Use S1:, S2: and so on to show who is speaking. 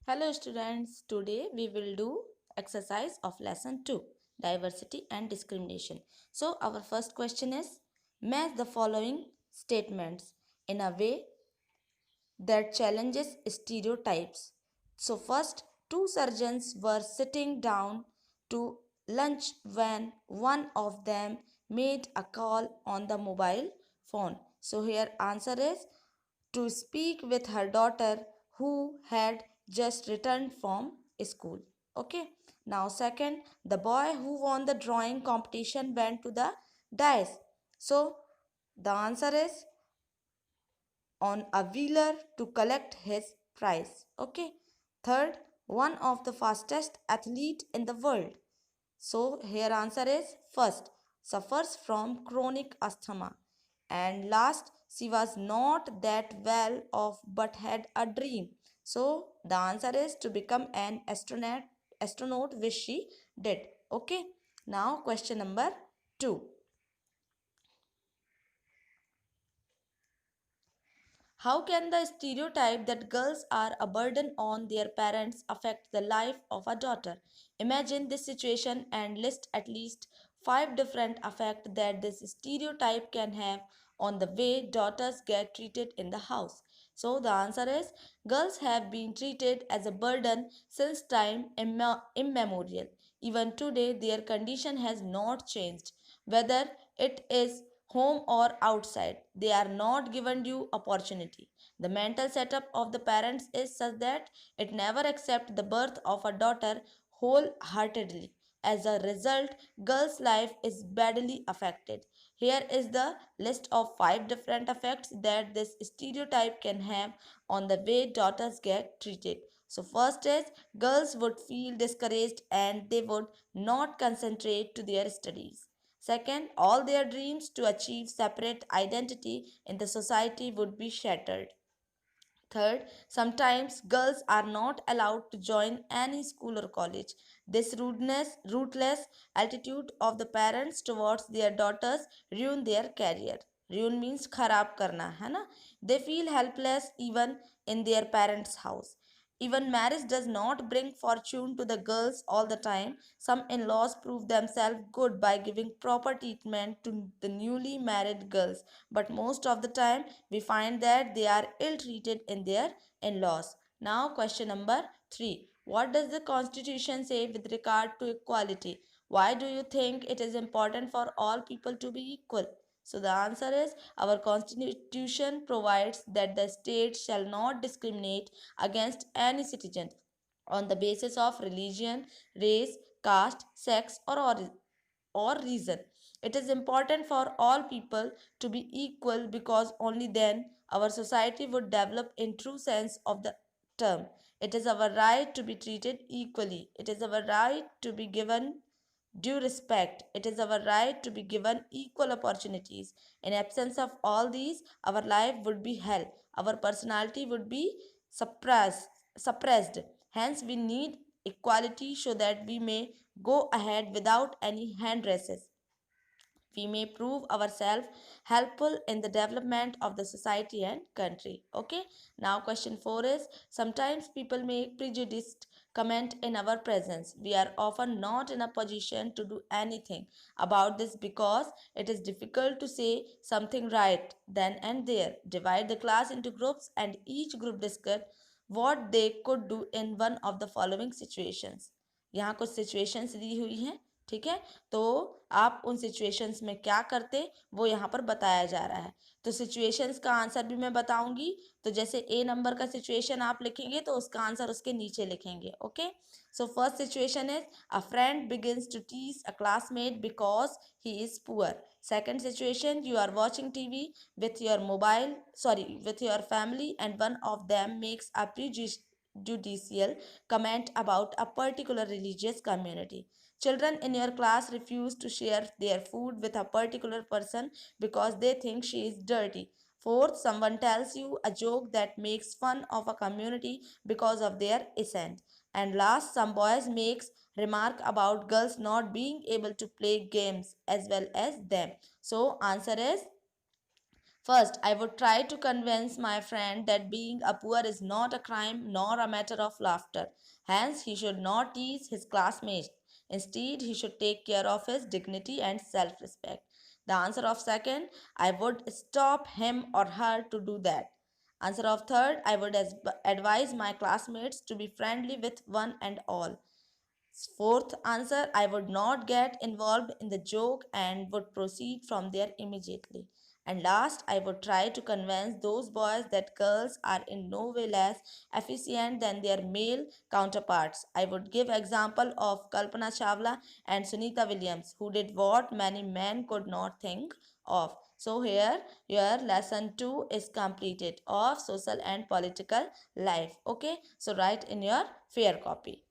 S1: Hello students, today we will do exercise of lesson 2, diversity and discrimination. So our first question is, match the following statements in a way that challenges stereotypes. So first, two surgeons were sitting down to lunch when one of them made a call on the mobile phone. So here answer is to speak with her daughter who had just returned from school. Okay. Now second, the boy who won the drawing competition went to the dais. So the answer is on a wheeler to collect his prize. Okay. Third, one of the fastest athlete in the world. So here answer is first, suffers from chronic asthma. And last, she was not that well off but had a dream. So the answer is to become an astronaut which she did. Okay. Now question number 2. How can the stereotype that girls are a burden on their parents affect the life of a daughter? Imagine this situation and list at least 5 different effects that this stereotype can have on the way daughters get treated in the house. So the answer is girls have been treated as a burden since time immemorial. Even today their condition has not changed. Whether it is home or outside, they are not given due opportunity. The mental setup of the parents is such that it never accepts the birth of a daughter wholeheartedly. As a result, girls' life is badly affected. Here is the list of 5 different effects that this stereotype can have on the way daughters get treated. So first is girls would feel discouraged and they would not concentrate to their studies. Second, all their dreams to achieve separate identity in the society would be shattered. Third, sometimes girls are not allowed to join any school or college. This ruthless attitude of the parents towards their daughters ruin their career. Ruin means kharab karna, है ना? They feel helpless even in their parents' house. Even marriage does not bring fortune to the girls all the time. Some in laws prove themselves good by giving proper treatment to the newly married girls, but most of the time we find that they are ill treated in their in laws. Now, question number 3. What does the constitution say with regard to equality? Why do you think it is important for all people to be equal? So the answer is our constitution provides that the state shall not discriminate against any citizen on the basis of religion, race, caste, sex, or reason. It is important for all people to be equal because only then our society would develop in true sense of the term. It is our right to be treated equally. It is our right to be given due respect. It is our right to be given equal opportunities. In absence of all these, our life would be hell. Our personality would be suppressed. Hence, we need equality so that we may go ahead without any hand races. We may prove ourselves helpful in the development of the society and country. Okay. Now question 4 is, sometimes people make prejudiced comment in our presence. We are often not in a position to do anything about this because it is difficult to say something right then and there. Divide the class into groups and each group discuss what they could do in one of the following situations. यहाँ कुछ situations दी हुई हैं. ठीक है, तो आप उन situations में क्या करते वो यहाँ पर बताया जा रहा है. तो सिचुएशंस का आंसर भी मैं बताऊंगी. तो जैसे ए नंबर का सिचुएशन आप लिखेंगे तो उसका आंसर उसके नीचे लिखेंगे. Okay. So first situation is a friend begins to tease a classmate because he is poor. Second situation, you are watching TV with your with your family, and one of them makes a prejudicial comment about a particular religious community. Children in your class refuse to share their food with a particular person because they think she is dirty. Fourth, someone tells you a joke that makes fun of a community because of their accent. And last, some boys makes remark about girls not being able to play games as well as them. So answer is First, I would try to convince my friend that being a poor is not a crime nor a matter of laughter. Hence, he should not tease his classmates. Instead, he should take care of his dignity and self respect. The answer of second, I would stop him or her to do that. Answer of third, I would advise my classmates to be friendly with one and all. Fourth answer, I would not get involved in the joke and would proceed from there immediately. And last, I would try to convince those boys that girls are in no way less efficient than their male counterparts. I would give example of Kalpana Chawla and Sunita Williams, who did what many men could not think of. So here your lesson 2 is completed of social and political life. Okay, so write in your fair copy.